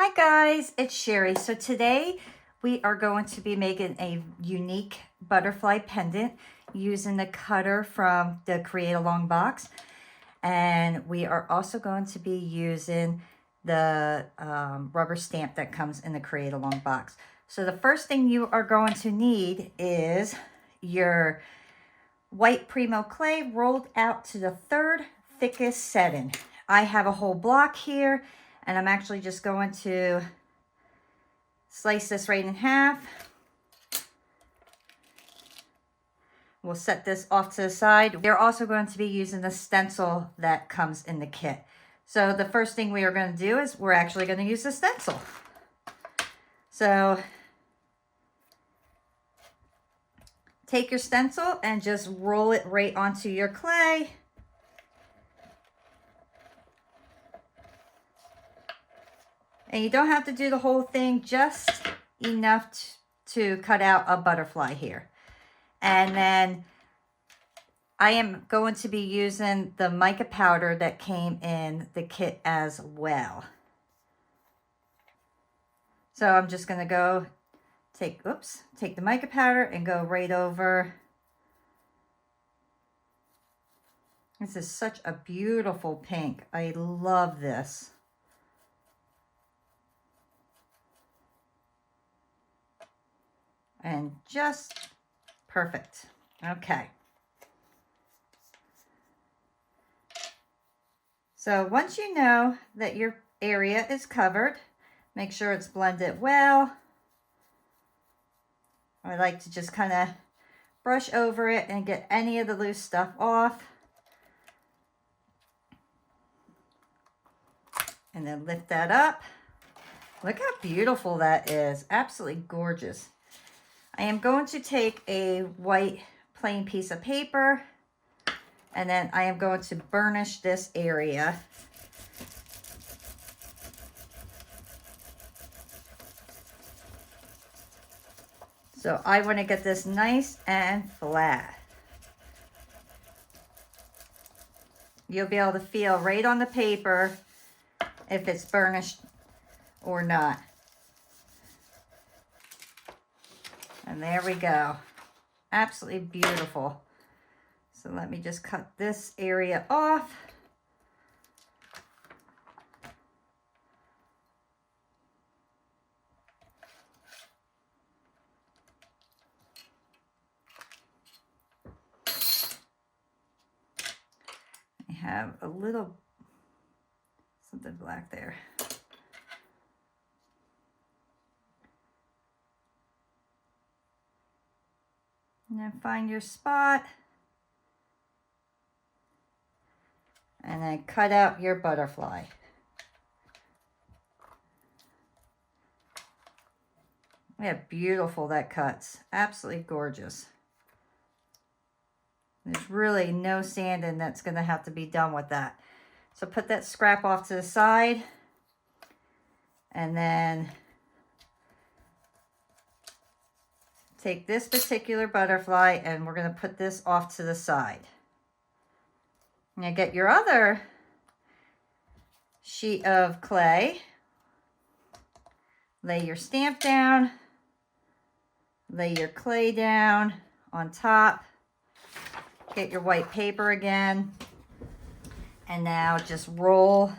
Hi guys, it's Sherry. So today we are going to be making a unique butterfly pendant using the cutter from the Create Along box. And we are also going to be using the rubber stamp that comes in the Create Along box. So the first thing you are going to need is your white Primo clay rolled out to the third thickest setting. I have a whole block here, and I'm actually just going to slice this right in half. We'll set this off to the side. We're also going to be using the stencil that comes in the kit. So the first thing we are going to do is we're actually going to use the stencil. So take your stencil and just roll it right onto your clay. And you don't have to do the whole thing, just enough to cut out a butterfly here. And then I am going to be using the mica powder that came in the kit as well. So I'm just going to go take the mica powder and go right over. This is such a beautiful pink. I love this. And just perfect. Okay. So once you know that your area is covered, make sure it's blended well. I like to just kind of brush over it and get any of the loose stuff off. And then lift that up. Look how beautiful that is. Absolutely gorgeous. I am going to take a white plain piece of paper, and then I am going to burnish this area. So I want to get this nice and flat. You'll be able to feel right on the paper if it's burnished or not. And there we go. Absolutely beautiful. So let me just cut this area off. I have a little something black there. And then find your spot. And then cut out your butterfly. Look how beautiful that cuts. Absolutely gorgeous. There's really no sanding that's going to have to be done with that. So put that scrap off to the side. And then take this particular butterfly and we're going to put this off to the side. Now get your other sheet of clay. Lay your stamp down. Lay your clay down on top. Get your white paper again. And now just roll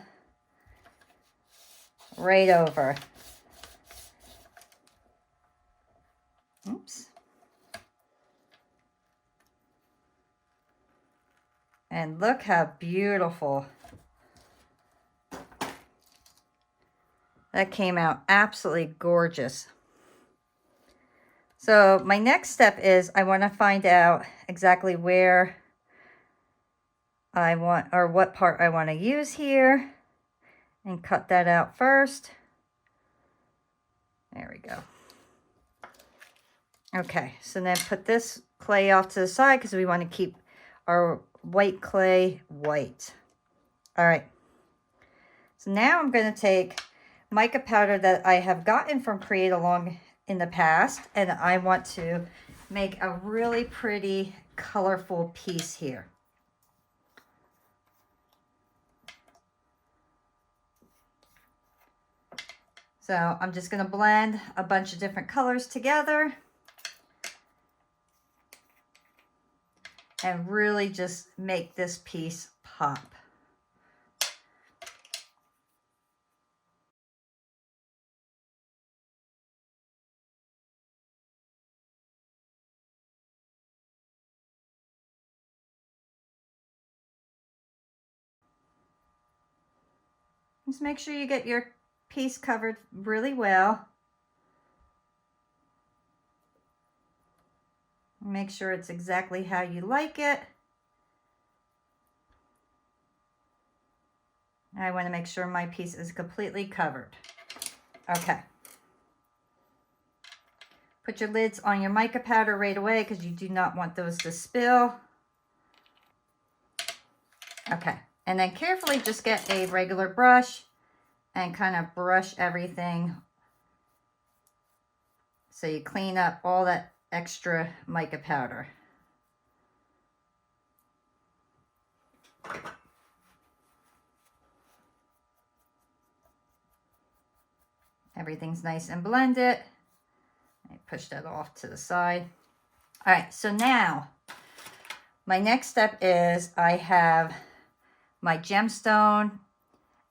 right over. Oops. And look how beautiful. That came out absolutely gorgeous. So my next step is I want to find out exactly where I want, or what part I want to use here, and cut that out first. There we go. Okay, so then put this clay off to the side because we want to keep our white clay white. All right. So now I'm going to take mica powder that I have gotten from Create Along in the past, and I want to make a really pretty colorful piece here. So I'm just going to blend a bunch of different colors together and really just make this piece pop. Just make sure you get your piece covered really well. Make sure it's exactly how you like it. I want to make sure my piece is completely covered. Okay. Put your lids on your mica powder right away because you do not want those to spill. Okay. And then carefully just get a regular brush and kind of brush everything so you clean up all that extra mica powder. Everything's nice and blended. I push that off to the side. All right, so now my next step is I have my gemstone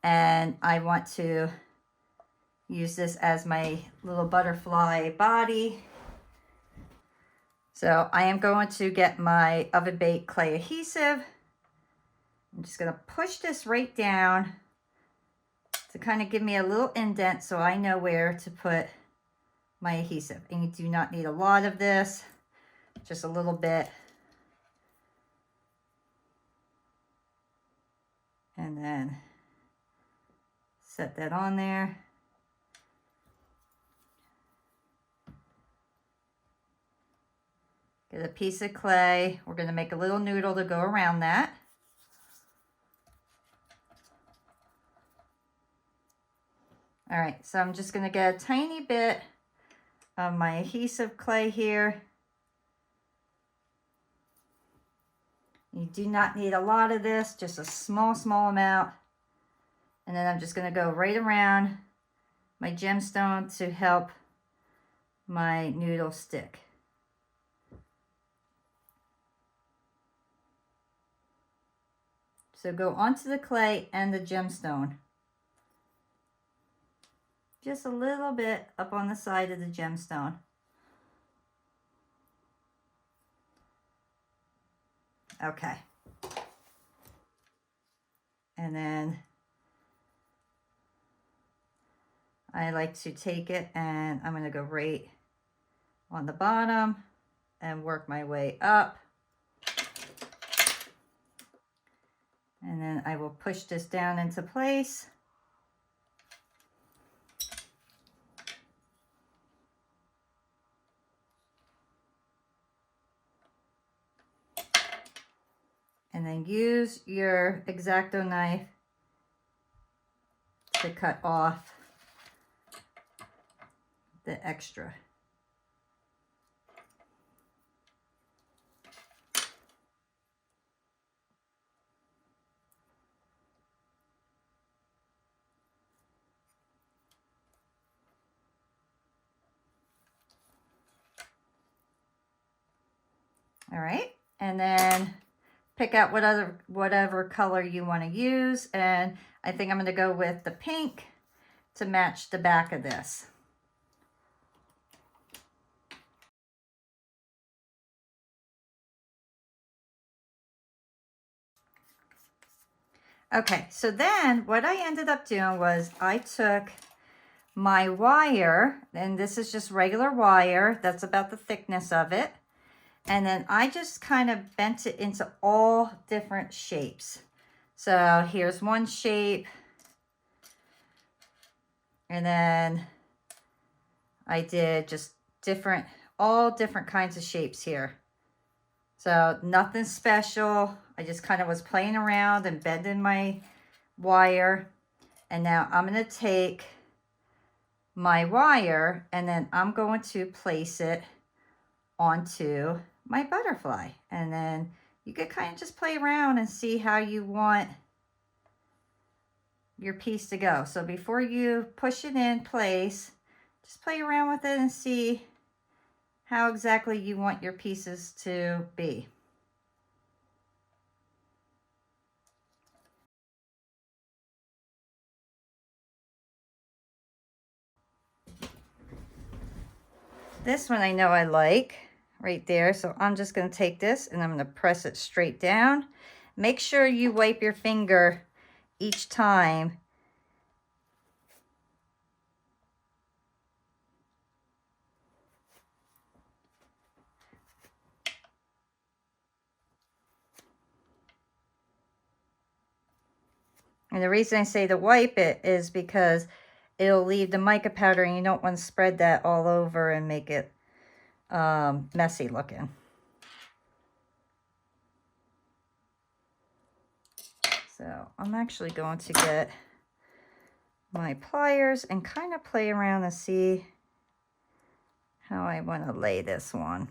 and I want to use this as my little butterfly body. So I am going to get my oven baked clay adhesive. I'm just going to push this right down to kind of give me a little indent so I know where to put my adhesive. And you do not need a lot of this, just a little bit. And then set that on there. Get a piece of clay. We're going to make a little noodle to go around that. All right, so I'm just going to get a tiny bit of my adhesive clay here. You do not need a lot of this, just a small amount. And then I'm just going to go right around my gemstone to help my noodle stick. So go onto the clay and the gemstone. Just a little bit up on the side of the gemstone. Okay. And then I like to take it and I'm going to go right on the bottom and work my way up. And then I will push this down into place. And then use your X-Acto knife to cut off the extra. All right, and then pick out whatever color you want to use, and I think I'm going to go with the pink to match the back of this. Okay, so then what I ended up doing was I took my wire, and this is just regular wire, that's about the thickness of it, and then I just kind of bent it into all different shapes. So here's one shape, and then I did just all different kinds of shapes here. So nothing special. I just kind of was playing around and bending my wire. And now I'm going to take my wire and then I'm going to place it onto my butterfly. And then you could kind of just play around and see how you want your piece to go. So before you push it in place, just play around with it and see how exactly you want your pieces to be. This one I know I like right there, so I'm just going to take this and I'm going to press it straight down. Make sure you wipe your finger each time. And the reason I say to wipe it is because it'll leave the mica powder and you don't want to spread that all over and make it messy looking. So I'm actually going to get my pliers and kind of play around and see how I want to lay this one.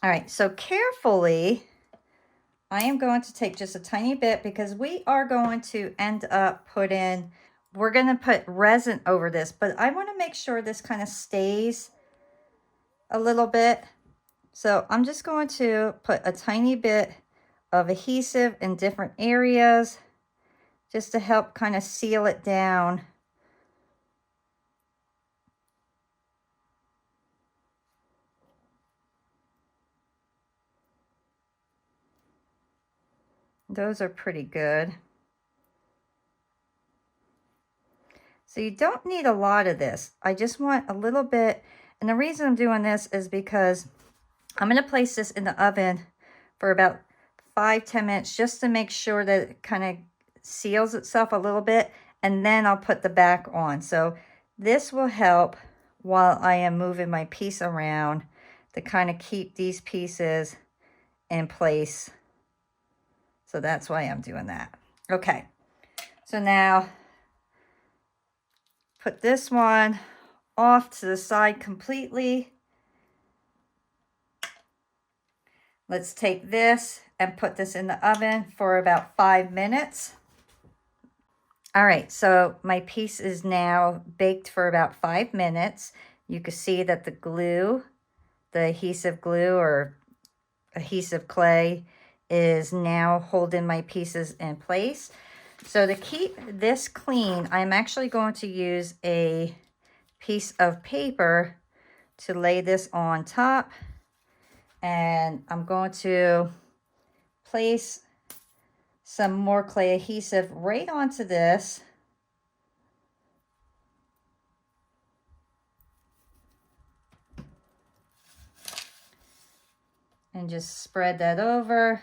All right, so carefully, I am going to take just a tiny bit because we are going to end up we're going to put resin over this, but I want to make sure this kind of stays a little bit. So I'm just going to put a tiny bit of adhesive in different areas just to help kind of seal it down. Those are pretty good. So you don't need a lot of this. I just want a little bit. And the reason I'm doing this is because I'm going to place this in the oven for about 5-10 minutes just to make sure that it kind of seals itself a little bit. And then I'll put the back on. So this will help while I am moving my piece around to kind of keep these pieces in place. So that's why I'm doing that. Okay. So now put this one off to the side completely. Let's take this and put this in the oven for about 5 minutes. All right, so my piece is now baked for about 5 minutes. You can see that the glue, the adhesive glue or adhesive clay, is now holding my pieces in place. So to keep this clean, I'm actually going to use a piece of paper to lay this on top. And I'm going to place some more clay adhesive right onto this. And just spread that over.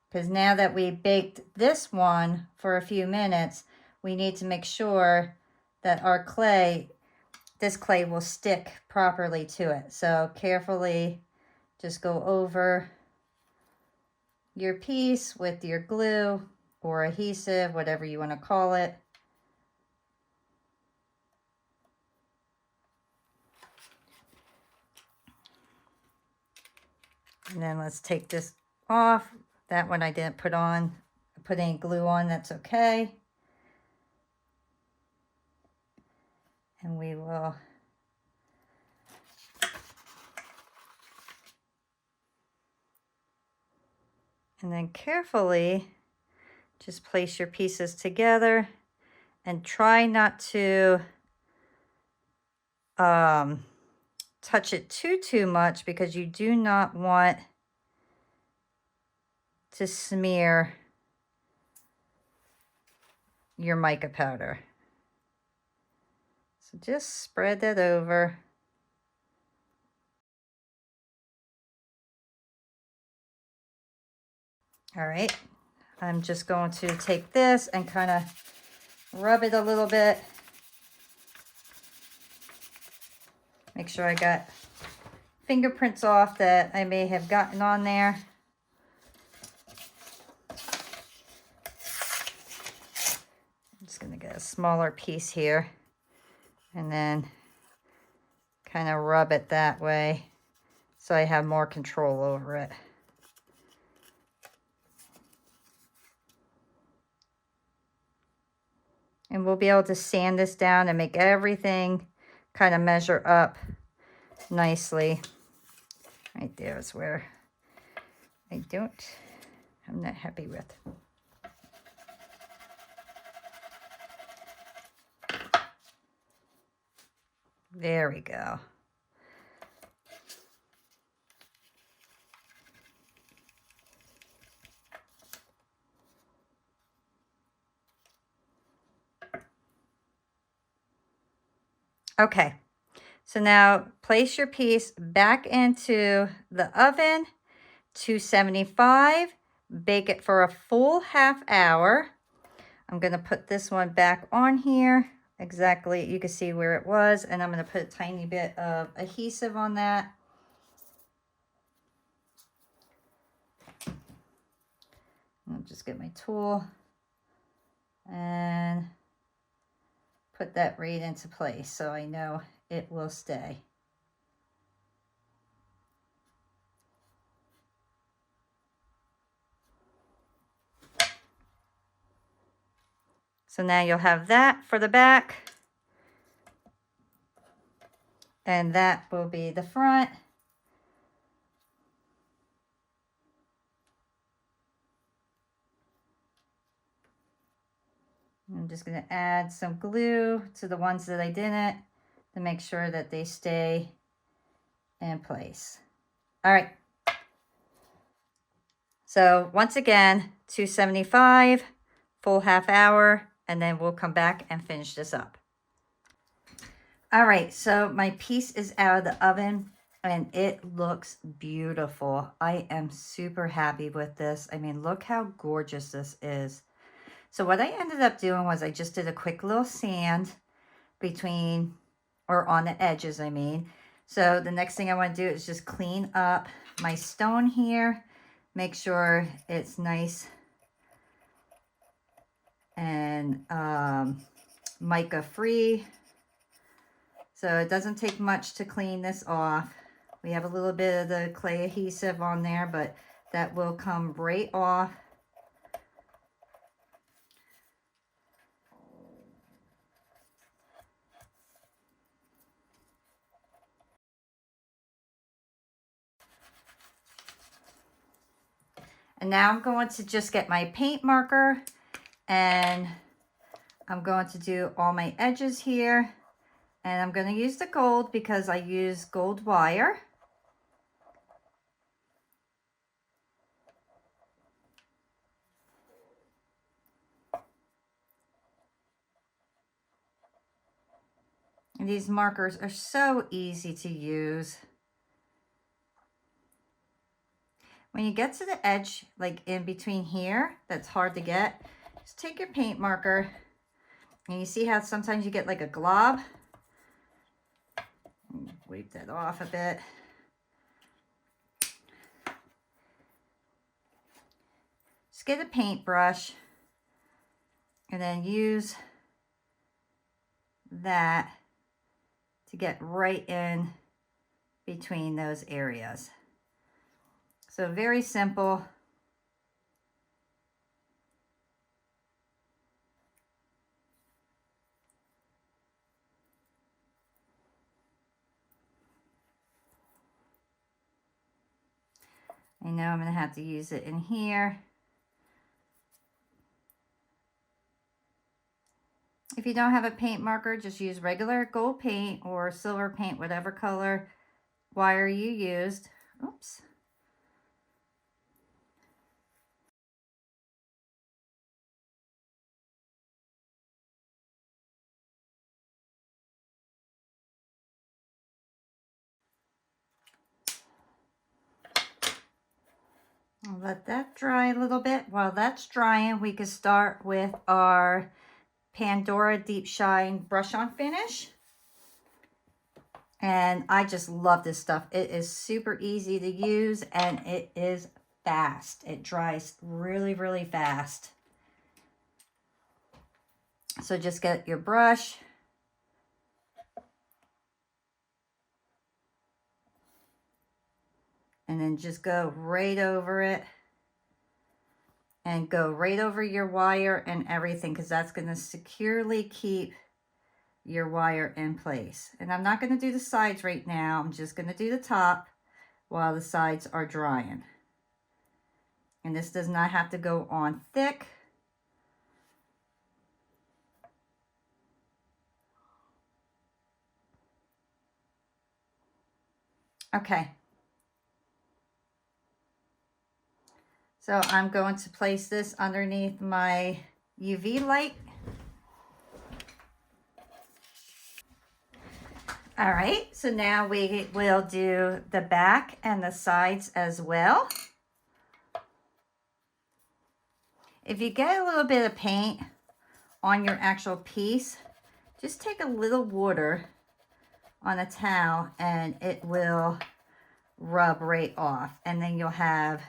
Because now that we baked this one for a few minutes, we need to make sure that our clay, this clay will stick properly to it. So carefully just go over your piece with your glue or adhesive, whatever you want to call it. And then let's take this off. That one I didn't put any glue on, that's okay. And we will and then carefully just place your pieces together and try not to touch it too much because you do not want to smear your mica powder. So just spread that over. All right, I'm just going to take this and kind of rub it a little bit. Make sure I got fingerprints off that I may have gotten on there. I'm just going to get a smaller piece here and then kind of rub it that way so I have more control over it. And we'll be able to sand this down and make everything kind of measure up nicely. Right there is where I'm not happy with. There we go. Okay, so now place your piece back into the oven, 275, bake it for a full half hour. I'm gonna put this one back on here. Exactly, you can see where it was, and I'm gonna put a tiny bit of adhesive on that. I'll just get my tool and put that right into place so I know it will stay. So now you'll have that for the back, and that will be the front. I'm just going to add some glue to the ones that I didn't to make sure that they stay in place. All right. So once again, 275, full half hour, and then we'll come back and finish this up. All right, so my piece is out of the oven and it looks beautiful. I am super happy with this. I mean, look how gorgeous this is. So what I ended up doing was I just did a quick little sand between, or on the edges, I mean. So the next thing I want to do is just clean up my stone here. Make sure it's nice and mica free. So it doesn't take much to clean this off. We have a little bit of the clay adhesive on there, but that will come right off. And now I'm going to just get my paint marker and I'm going to do all my edges here. And I'm going to use the gold because I use gold wire. And these markers are so easy to use. When you get to the edge, like in between here, that's hard to get, just take your paint marker and you see how sometimes you get like a glob? Wipe that off a bit. Just get a paintbrush and then use that to get right in between those areas. So very simple. I know I'm going to have to use it in here. If you don't have a paint marker, just use regular gold paint or silver paint, whatever color wire you used. Oops. I'll let that dry a little bit. While that's drying, we can start with our Pandora Deep Shine Brush On Finish. And I just love this stuff. It is super easy to use and it is fast. It dries really, really fast. So just get your brush. And then just go right over it. And go right over your wire and everything, because that's going to securely keep your wire in place. And I'm not going to do the sides right now. I'm just going to do the top while the sides are drying. And this does not have to go on thick. Okay. So I'm going to place this underneath my UV light. All right, so now we will do the back and the sides as well. If you get a little bit of paint on your actual piece, just take a little water on a towel and it will rub right off. And then you'll have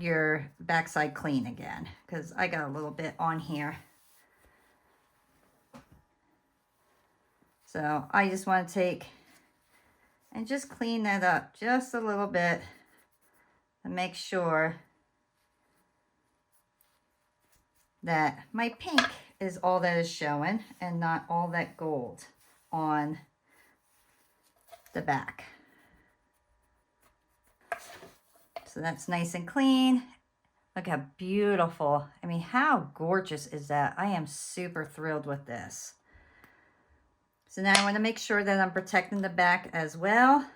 your backside clean again, because I got a little bit on here. So I just want to take and just clean that up just a little bit to make sure that my pink is all that is showing and not all that gold on the back. So that's nice and clean. Look how beautiful. I mean, how gorgeous is that? I am super thrilled with this. So now I want to make sure that I'm protecting the back as well.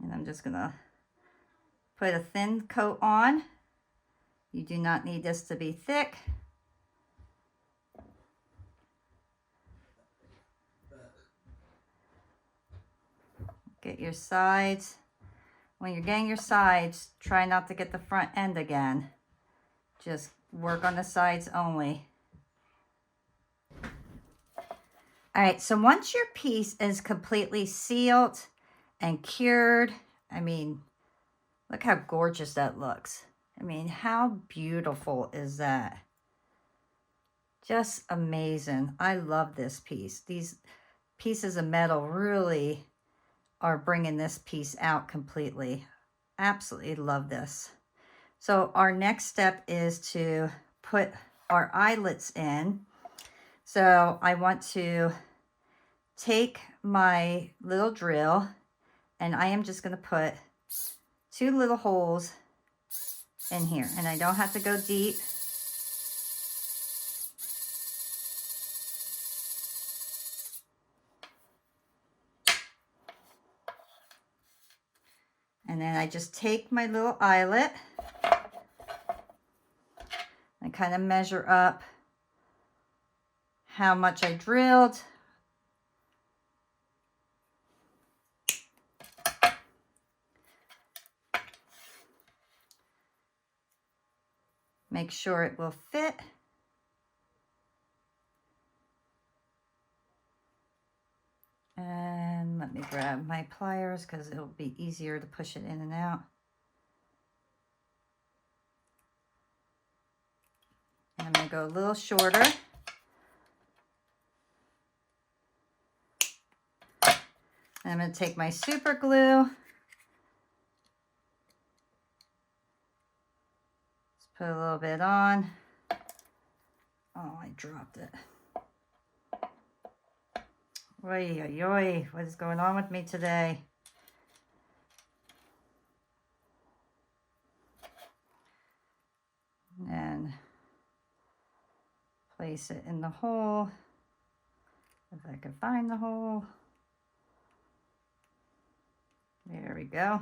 And I'm just going to put a thin coat on. You do not need this to be thick. Get your sides. When you're getting your sides, try not to get the front end again. Just work on the sides only. All right, so once your piece is completely sealed and cured, I mean, look how gorgeous that looks. I mean, how beautiful is that? Just amazing. I love this piece. These pieces of metal really are bringing this piece out completely. Absolutely love this. So our next step is to put our eyelets in. So I want to take my little drill and I am just going to put 2 little holes in here, and I don't have to go deep. And then I just take my little eyelet and kind of measure up how much I drilled. Make sure it will fit. And let me grab my pliers because it'll be easier to push it in and out. And I'm going to go a little shorter. And I'm going to take my super glue. Just put a little bit on. Oh, I dropped it. Oy, oy, oy. What is going on with me today? And place it in the hole. If I can find the hole. There we go.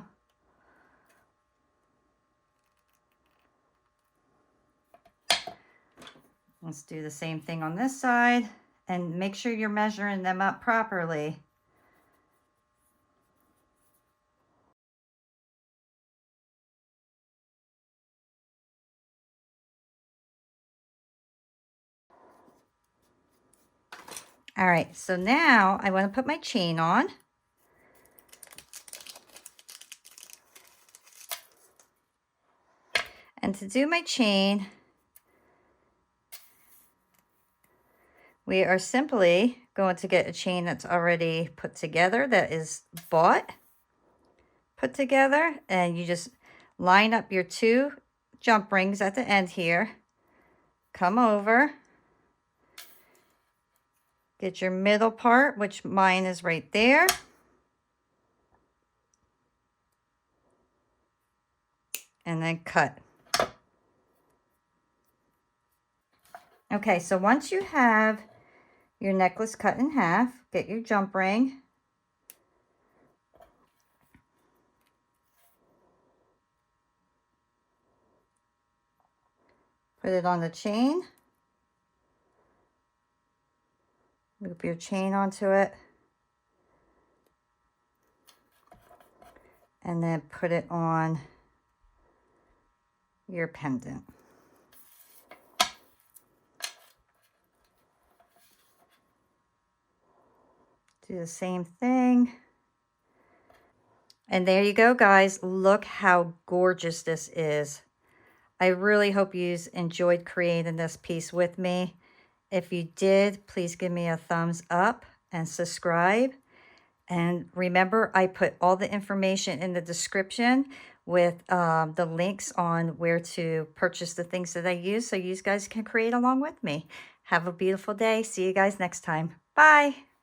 Let's do the same thing on this side and make sure you're measuring them up properly. All right, so now I want to put my chain on. And to do my chain, we are simply going to get a chain that's already put together, that is put together, and you just line up your 2 jump rings at the end here, come over, get your middle part, which mine is right there, and then cut. Okay, so once you have your necklace cut in half, get your jump ring, put it on the chain, loop your chain onto it, and then put it on your pendant. Do the same thing. And there you go, guys. Look how gorgeous this is. I really hope you enjoyed creating this piece with me. If you did, please give me a thumbs up and subscribe. And remember, I put all the information in the description with the links on where to purchase the things that I use, so you guys can create along with me. Have a beautiful day. See you guys next time. Bye.